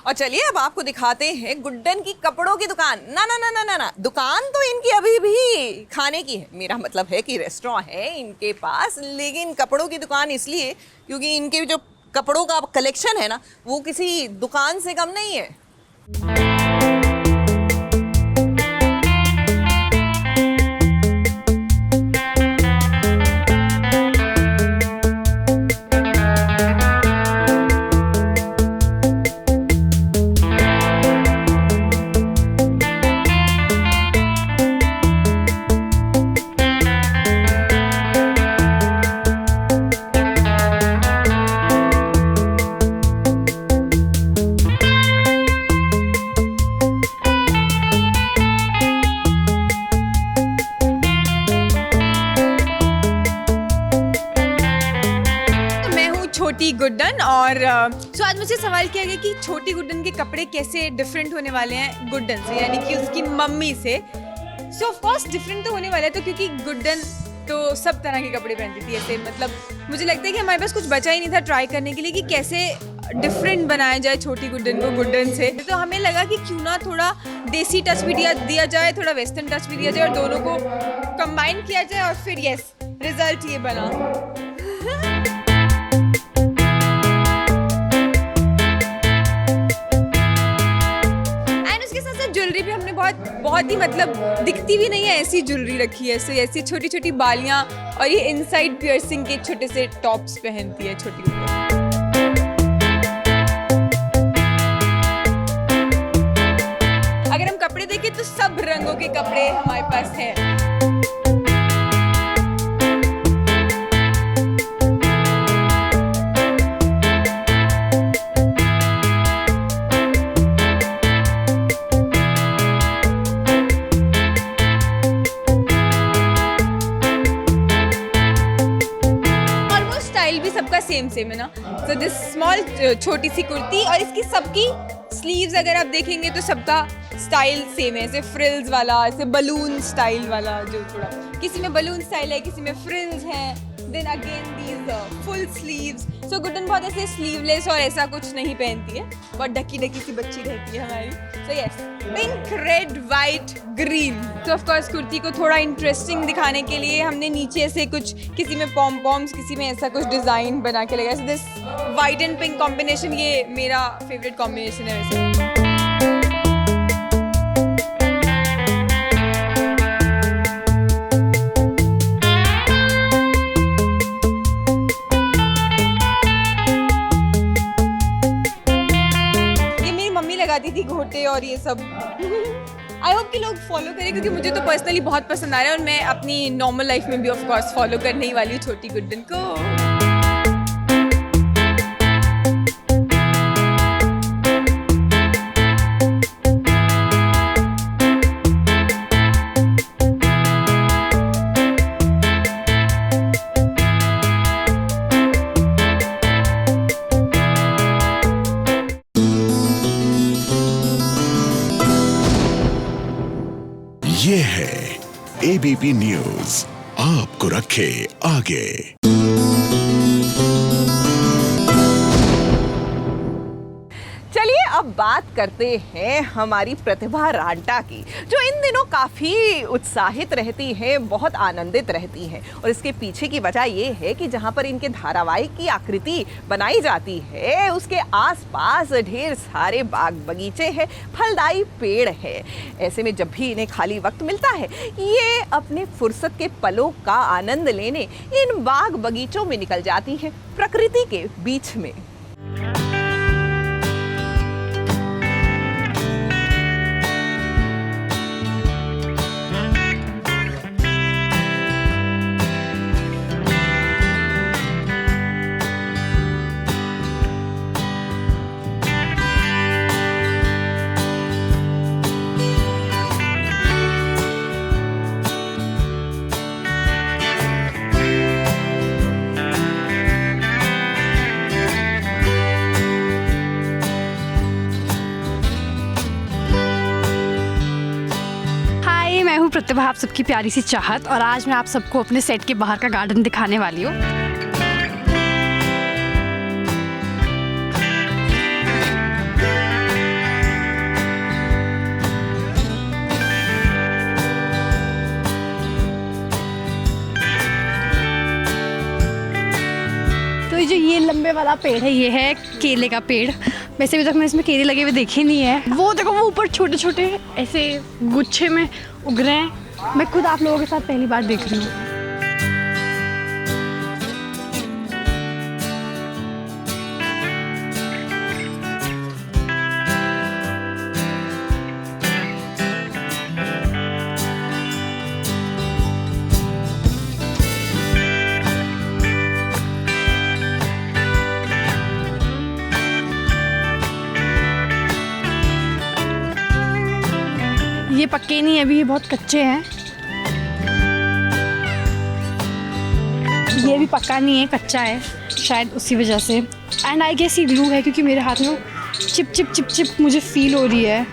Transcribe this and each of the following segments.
और चलिए अब आपको दिखाते हैं गुड्डन की कपड़ों की दुकान। ना ना ना ना ना ना, दुकान तो इनकी अभी भी खाने की है। मेरा मतलब है कि रेस्टोरेंट है इनके पास, लेकिन कपड़ों की दुकान इसलिए क्योंकि इनके जो कपड़ों का कलेक्शन है ना, वो किसी दुकान से कम नहीं है। छोटी गुड्डन और सो आज मुझे सवाल किया गया कि छोटी गुड्डन के कपड़े कैसे डिफरेंट होने वाले हैं गुड्डन से, यानी कि उसकी मम्मी से। सो ऑफ कोर्स डिफरेंट तो होने वाला है, तो क्योंकि गुड्डन तो सब तरह के कपड़े पहनती थी ऐसे, मतलब मुझे लगता है कि हमारे पास कुछ बचा ही नहीं था ट्राई करने के लिए कि कैसे डिफरेंट बनाया जाए छोटी गुड्डन को गुड्डन से। तो हमें लगा कि क्यों ना थोड़ा देसी टच भी दिया जाए, थोड़ा वेस्टर्न टच भी दिया जाए और दोनों को कंबाइन किया जाए और फिर यस रिजल्ट ये बना। ज्वेलरी भी हमने बहुत ही मतलब दिखती भी नहीं है ऐसी ज्वेलरी रखी है, ऐसी छोटी छोटी बालियां और ये इनसाइड पियर्सिंग के छोटे से टॉप्स पहनती है छोटी। अगर हम कपड़े देखें तो सब रंगों के कपड़े हमारे पास हैं। सबका सेम है ना। सो दिस स्मॉल छोटी सी कुर्ती और इसकी सबकी स्लीव्स अगर आप देखेंगे तो सबका स्टाइल सेम है, ऐसे फ्रिल्स वाला, ऐसे बलून स्टाइल वाला, जो थोड़ा किसी में बलून स्टाइल है, किसी में फ्रिल्स हैं, then again these full sleeves. So Guddan बहुत ऐसे स्लीवलेस और ऐसा कुछ नहीं पहनती है, बहुत ढकी ढकी सी बच्ची रहती है हमारी। So yes, pink, red, white, green. तो ऑफ कोर्स कुर्ती को थोड़ा इंटरेस्टिंग दिखाने के लिए हमने नीचे से कुछ, किसी में पॉम पॉम्स, किसी में ऐसा कुछ डिजाइन बना के लगाया। So this white and pink combination ये मेरा फेवरेट कॉम्बिनेशन है वैसे। लगाती थी घोटे और ये सब। आई होप कि लोग फॉलो करें क्योंकि मुझे तो पर्सनली बहुत पसंद आ रहा है और मैं अपनी नॉर्मल लाइफ में भी ऑफ कोर्स फॉलो करने ही वाली हूँ छोटी गुड्डन को। ये है एबीपी न्यूज, आपको रखे आगे। चलिए अब बात करते हैं हमारी प्रतिभा रांटा की, जो इन दिनों काफ़ी उत्साहित रहती है, बहुत आनंदित रहती हैं। और इसके पीछे की वजह ये है कि जहाँ पर इनके धारावाहिक की आकृति बनाई जाती है उसके आसपास ढेर सारे बाग बगीचे हैं, फलदायी पेड़ है। ऐसे में जब भी इन्हें खाली वक्त मिलता है ये अपने फुर्सत के पलों का आनंद लेने इन बाग बगीचों में निकल जाती है, प्रकृति के बीच में। प्रतिभा, आप सबकी प्यारी सी चाहत, और आज मैं आप सबको अपने सेट के बाहर का गार्डन दिखाने वाली हूँ। ये जो ये लंबे वाला पेड़ है, ये है केले का पेड़। वैसे अभी तक मैंने इसमें केले लगे हुए देखे नहीं है। वो देखो, वो ऊपर छोटे छोटे ऐसे गुच्छे में उग रहे हैं। मैं खुद आप लोगों के साथ पहली बार देख रही हूँ। ये पक्के नहीं है अभी, ये बहुत कच्चे हैं। ये भी पक्का नहीं है, कच्चा है शायद, उसी वजह से। एंड आई गेस ये ग्लू है, क्योंकि मेरे हाथ में चिप चिप चिप चिप मुझे फील हो रही है।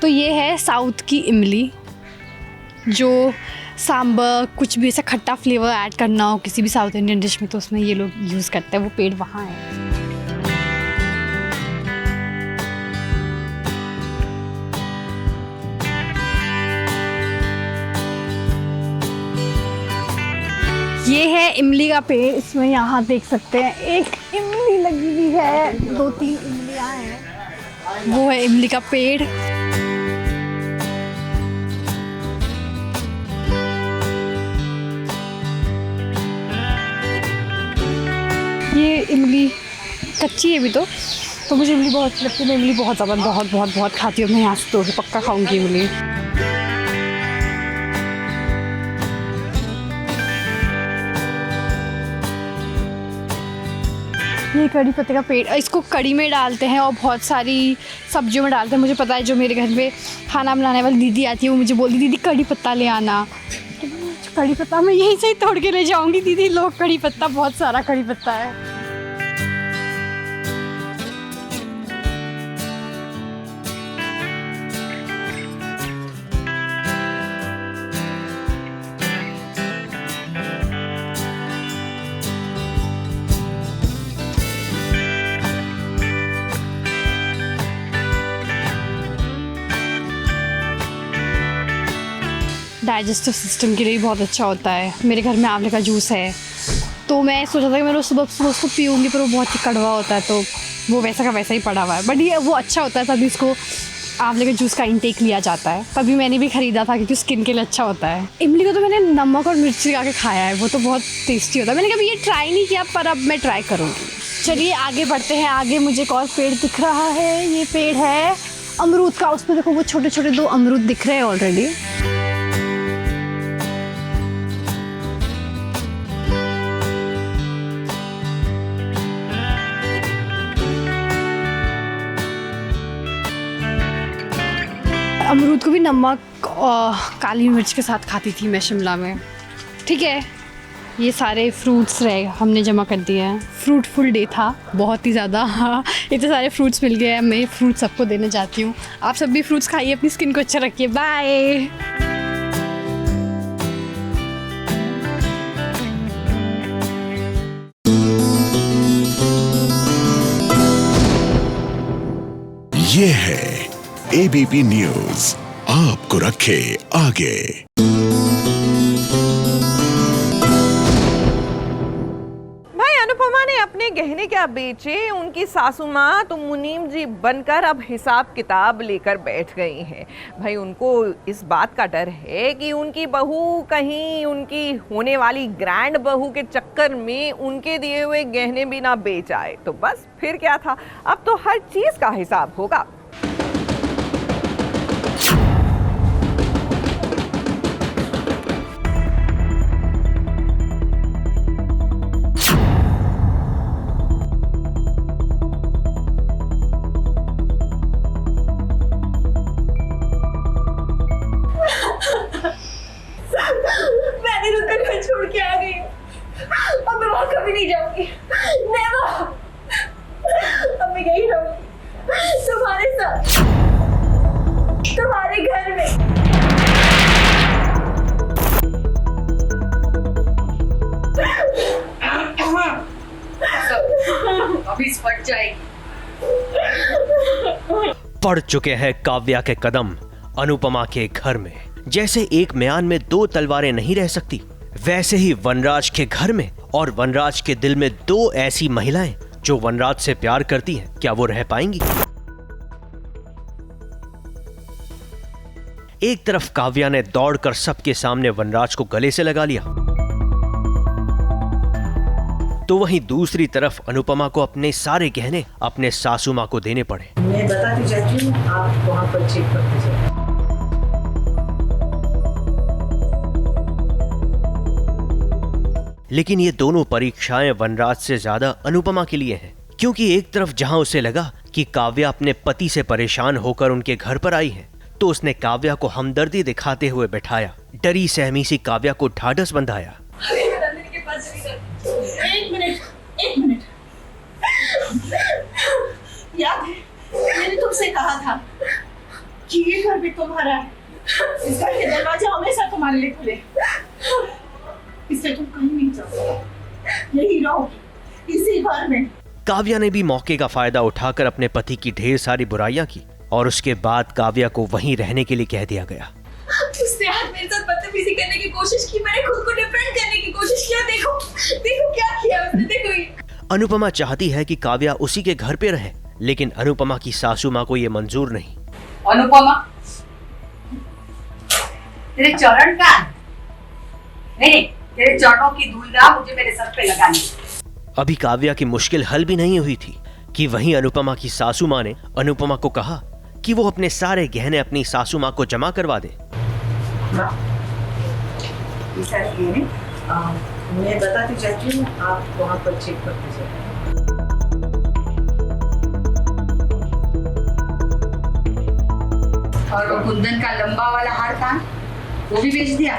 तो ये है साउथ की इमली, जो सांबर कुछ भी ऐसा खट्टा फ्लेवर ऐड करना हो किसी भी साउथ इंडियन डिश में, तो उसमें ये लोग यूज़ करते हैं। वो पेड़ वहाँ है। ये है इमली का पेड़। इसमें यहाँ देख सकते हैं एक इमली लगी हुई है, 2-3 इमलियाँ हैं। वो है इमली का पेड़। ये इमली कच्ची है अभी तो मुझे इमली बहुत अच्छी लगती है। मैं इमली बहुत ज़्यादा बहुत खाती हूँ। मैं यहाँ से तो पक्का खाऊंगी इमली। ये कड़ी पत्ते का पेड़, इसको कड़ी में डालते हैं और बहुत सारी सब्जियों में डालते हैं। मुझे पता है, जो मेरे घर में खाना बनाने वाली दीदी आती है, वो मुझे बोलती, दीदी कड़ी पत्ता ले आना। कड़ी पत्ता मैं यहीं से ही तोड़ के ले जाऊंगी। दीदी लोग कड़ी पत्ता, बहुत सारा कड़ी पत्ता है। डाइजेस्टिव सिस्टम के लिए बहुत अच्छा होता है। मेरे घर में आंवले का जूस है, तो मैं सोचा था कि मैं सुबह उसको पीऊँगी, पर वो बहुत ही कड़वा होता है, तो वो वैसा का वैसा ही पड़ा हुआ है। बट ये वो अच्छा होता है, तभी इसको आंवले के जूस का इंटेक लिया जाता है। तभी मैंने भी ख़रीदा था, क्योंकि स्किन के लिए अच्छा होता है। इमली को तो मैंने नमक और मिर्च लगा के खाया है, वो तो बहुत टेस्टी होता है। मैंने कभी ये ट्राई नहीं किया, पर अब मैं ट्राई करूँगी। चलिए आगे बढ़ते हैं। आगे मुझे एक और पेड़ दिख रहा है। ये पेड़ है अमरूद का। उसमें देखो, वो छोटे छोटे 2 अमरूद दिख रहे हैं ऑलरेडी। अमरूद को भी नमक और काली मिर्च के साथ खाती थी मैं शिमला में। ठीक है, ये सारे फ्रूट्स रहे, हमने जमा कर दिए हैं। फ्रूटफुल डे था बहुत ही ज़्यादा। इतने सारे फ्रूट्स मिल गए हैं। मैं फ्रूट सबको देने जाती हूँ। आप सब भी फ्रूट्स खाइए, अपनी स्किन को अच्छा रखिए। बाय। ये है एबीपी न्यूज़, आपको रखे आगे। भाई अनुपमा ने अपने गहने क्या बेचे, उनकी सासू माँ तो मुनीम जी बनकर अब हिसाब किताब लेकर बैठ गई हैं। भाई उनको इस बात का डर है कि उनकी बहू कहीं उनकी होने वाली ग्रैंड बहू के चक्कर में उनके दिए हुए गहने भी ना बेच आए। तो बस फिर क्या था, अब तो हर चीज का हिसाब होगा। छोड़ के आ गई, अब मैं वहां कभी नहीं जाऊंगी। नेवर। अब मैं यही रहूंगी तुम्हारे साथ, तुम्हारे घर में। अभी फट जाएगी। पड़ चुके हैं काव्या के कदम अनुपमा के घर में। जैसे एक म्यान में दो तलवारें नहीं रह सकती, वैसे ही वनराज के घर में और वनराज के दिल में दो ऐसी महिलाएं जो वनराज से प्यार करती हैं, क्या वो रह पाएंगी? एक तरफ काव्या ने दौड़कर सबके सामने वनराज को गले से लगा लिया, तो वहीं दूसरी तरफ अनुपमा को अपने सारे गहने अपने सासू मां को देने पड़े। मैं बताती जाती हूँ, आप वहाँ पर चेक करते जाइए। लेकिन ये दोनों परीक्षाएं वनराज से ज्यादा अनुपमा के लिए हैं, क्योंकि एक तरफ जहां उसे लगा कि काव्या अपने पति से परेशान होकर उनके घर पर आई है, तो उसने काव्या को हमदर्दी दिखाते हुए बैठाया, डरी सहमी सी काव्या को ढाढ़स बंधाया। एक मिनट याद है मैंने तुमसे कहा था कि ये घर भी तुम्हारा है, इस घर के दरवाजे हमेशा तुम्हारे लिए खुले, इससे तुम कहीं नहीं जाओगे, यही रहोगी इसी घर में। काव्या ने भी मौके का फायदा उठाकर अपने पति की ढेर सारी बुराइयां की और उसके बाद काव्या को वहीं रहने के लिए कह दिया गया। उसने आज मेरे साथ बदतमीजी करने की कोशिश की, मैंने खुद को डिफेंड करने की कोशिश किया। देखो देखो क्या किया उसने, देखो ये। अनुपमा चाहती है कि काव्या उसी के घर पे रहे, लेकिन अनुपमा की सासू माँ को ये मंजूर नहीं। अनुपमा, तेरे चरण का नहीं, तेरे चरणों की धूल ना मुझे मेरे सर पे लगानी। अभी काव्या की मुश्किल हल भी नहीं हुई थी कि वहीं अनुपमा की सासू माँ ने अनुपमा को कहा कि वो अपने सारे गहने अपनी सासू माँ को जमा करवा दे। मैं बताती जाती हूँ, आप वहाँ पर चेक करते जाइए। और वो कुंदन का लंबा वाला हार था, वो भी बेच दिया।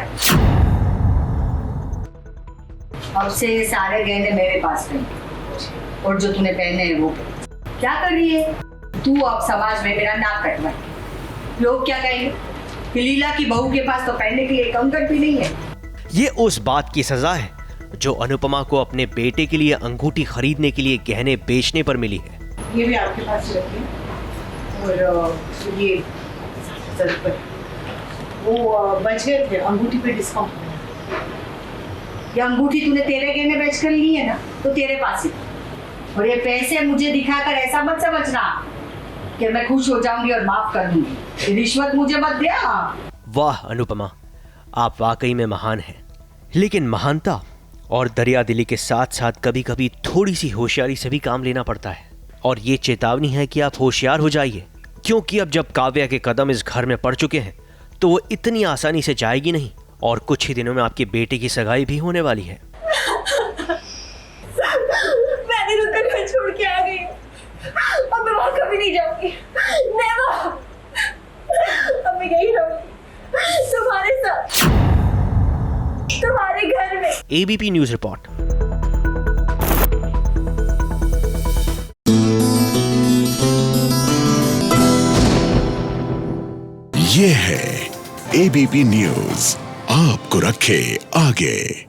अब से ये सारे गहने मेरे पास हैं, और जो तूने पहने हैं वो क्या कर रही है तू? अब समाज में मेरा नाक कटवाए, लोग क्या कहेंगे कि लीला की बहू के पास तो पहनने के लिए एक अंगूठी भी नहीं है। ये उस बात की सजा है जो अनुपमा को अपने बेटे के लिए अंगूठी खरीदने के लिए गहने बेचने पर मिली है। ये भी आपके पास रखिए, और ये वो बच गए थे, अंगूठी पे डिस्काउंट। ये अंगूठी तूने तेरे गहने बेचकर ली है ना, तो तेरे पास ही। और ये पैसे मुझे दिखाकर ऐसा मत समझना कि मैं खुश हो जाऊंगी और माफ कर दूंगी। रिश्वत मुझे मत दिया। वाह अनुपमा, आप वाकई में महान हैं। लेकिन महानता और दरियादिली के साथ साथ कभी कभी थोड़ी सी होशियारी से भी काम लेना पड़ता है। और ये चेतावनी है कि आप होशियार हो जाइए, क्योंकि अब जब काव्या के कदम इस घर में पड़ चुके हैं तो वो इतनी आसानी से जाएगी नहीं, और कुछ ही दिनों में आपके बेटे की सगाई भी होने वाली है। मैंने तो घर छोड़ के आ गई, अब मैं वहां कभी नहीं जाऊंगी। नेवर। अब मैं यही रहूंगी तुम्हारे साथ, तुम्हारे घर में। ABP news report. ये है एबीपी न्यूज, आपको रखे आगे।